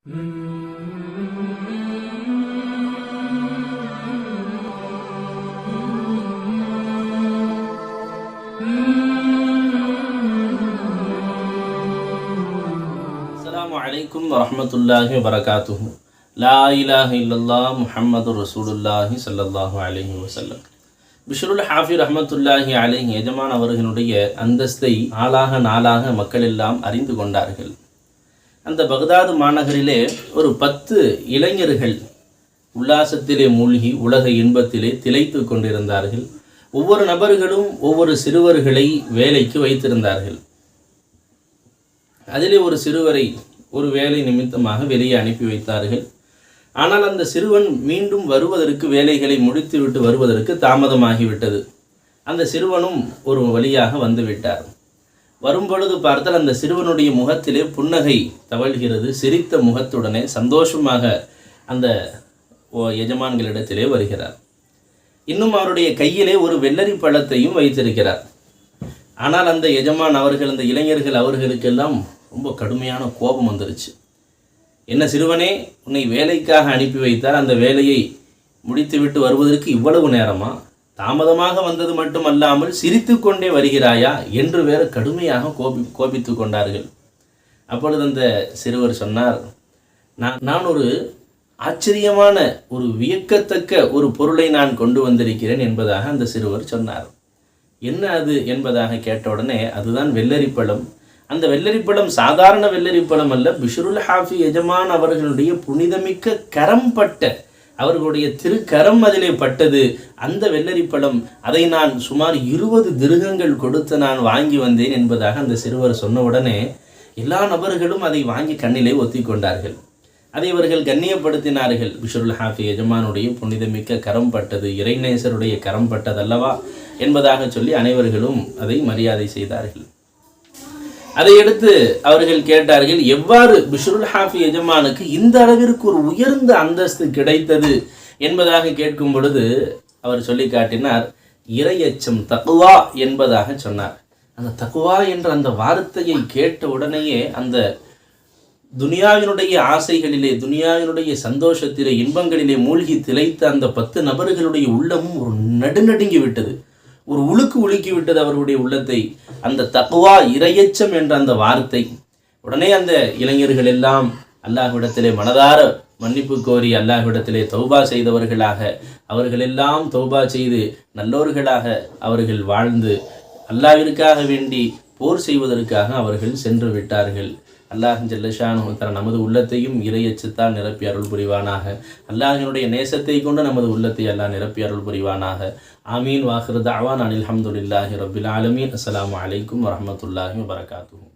அஸ்ஸலாமு அலைக்கும் வரஹ்மத்துல்லாஹி வபரகாத்துஹு. லா இலாஹ இல்லல்லாஹ் முஹம்மதுர் ரசூலுல்லாஹி ஸல்லல்லாஹு அலைஹி வஸல்லம். பிஷ்ருல் ஹாஃபி ரஹ்மத்துல்லாஹி அலைஹி எஜமான் அவர்களுடைய அந்தஸ்தை நாளாக மக்கள் எல்லாம் அறிந்து கொண்டார்கள். அந்த பகதாது மாநகரிலே ஒரு 10 இளைஞர்கள் உல்லாசத்திலே மூழ்கி உலக இன்பத்திலே திளைத்து கொண்டிருந்தார்கள். ஒவ்வொரு நபர்களும் ஒவ்வொரு சிறுவர்களை வேலைக்கு வைத்திருந்தார்கள். அதிலே ஒரு சிறுவரை ஒரு வேலை நிமித்தமாக வெளியே அனுப்பி வைத்தார்கள். ஆனால் அந்த சிறுவன் மீண்டும் வருவதற்கு, வேலைகளை முடித்துவிட்டு வருவதற்கு தாமதமாகிவிட்டது. அந்த சிறுவனும் ஒரு வழியாக வந்துவிட்டார். வரும்பொழுது பார்த்தால் அந்த சிறுவனுடைய முகத்திலே புன்னகை தவழ்கிறது. சிரித்த முகத்துடனே சந்தோஷமாக அந்த எஜமான்களிடத்திலே வருகிறார். இன்னும் அவருடைய கையிலே ஒரு வெள்ளரி பழத்தையும் வைத்திருக்கிறார். ஆனால் அந்த எஜமான் அவர்கள், அந்த இளைஞர்கள் அவர்களுக்கெல்லாம் ரொம்ப கடுமையான கோபம் வந்துருச்சு. என்ன சிறுவனே, உன்னை வேலைக்காக அனுப்பி வைத்தால் அந்த வேலையை முடித்துவிட்டு வருவதற்கு இவ்வளவு நேரமா? தாமதமாக வந்தது மட்டுமல்லாமல் சிரித்து கொண்டே வருகிறாயா என்று வேறு கடுமையாக கோபித்து கொண்டார்கள். அப்பொழுது அந்த சிறுவர் சொன்னார், நான் ஒரு ஆச்சரியமான, ஒரு வியக்கத்தக்க ஒரு பொருளை நான் கொண்டு வந்திருக்கிறேன் என்பதாக அந்த சிறுவர் சொன்னார். என்ன அது என்பதாக கேட்டவுடனே, அதுதான் வெள்ளரிப்பழம். அந்த வெள்ளரிப்பழம் சாதாரண வெள்ளரிப்பழம் அல்ல, பிஷ்ருல் ஹாஃபி எஜமான் அவர்களுடைய புனிதமிக்க கரம் பட்ட, அவர்களுடைய திருக்கரம் அதிலே பட்டது அந்த வெள்ளரிப்பழம். அதை நான் சுமார் 20 திர்ஹங்கள் கொடுத்து நான் வாங்கி வந்தேன் என்பதாக அந்த சிறுவர் சொன்னவுடனே எல்லா நபர்களும் அதை வாங்கி கண்ணிலே ஒத்தி கொண்டார்கள். அதை அவர்கள் கண்ணியப்படுத்தினார்கள். பிஷ்ருல் ஹாஃபி எஜமானுடைய புனிதமிக்க கரம் பட்டது, இறைநேசருடைய கரம் பட்டதல்லவா என்பதாக சொல்லி அனைவர்களும் அதை மரியாதை செய்தார்கள். அதையடுத்து அவர்கள் கேட்டார்கள், எவ்வாறு பிஷ்ருல் ஹாஃபி எஜமானுக்கு இந்த அளவிற்கு ஒரு உயர்ந்த அந்தஸ்து கிடைத்தது என்பதாக கேட்கும் பொழுது அவர் சொல்லி காட்டினார், இறையச்சம், தக்வா என்பதாக சொன்னார். அந்த தக்வா என்ற அந்த வார்த்தையை கேட்ட உடனேயே அந்த துனியாவினுடைய ஆசைகளிலே, துனியாவினுடைய சந்தோஷத்திலே, இன்பங்களிலே மூழ்கி திளைத்த அந்த 10 நபர்களுடைய உள்ளமும் ஒரு நடுநடுங்கி விட்டது, ஒரு உலுக்கி விட்டது அவர்களுடைய உள்ளத்தை. அந்த தக்வா, இறையச்சம் என்ற அந்த வார்த்தை. உடனே அந்த இளைஞர்கள் எல்லாம் அல்லாஹ்விடத்திலே மனதார மன்னிப்பு கோரி அல்லாஹ்விடத்திலே தௌபா செய்தவர்களாக, அவர்களெல்லாம் தௌபா செய்து நல்லோர்களாக அவர்கள் வாழ்ந்து அல்லாஹ்விற்காக வேண்டி போர் செய்வதற்காக அவர்கள் சென்று விட்டார்கள். அல்லாஹ் ஜல்ல ஷானுஹு தஆலா நமது உள்ளத்தையும் இறையச்சத்தால் நிரப்பி அருள் புரிவானாக. அல்லாஹ்வினுடைய நேசத்தை கொண்டு நமது உள்ளத்தை அல்லாஹ் நிரப்பி அருள் புரிவானாக. ஆமீன். வாஹிரு தஅவானா அனில் ஹம்துலில்லாஹி ரப்பில் ஆலமீன். அஸ்ஸலாமு அலைக்கும் வரஹ்மத்துல்லாஹி வபரகாத்துஹு.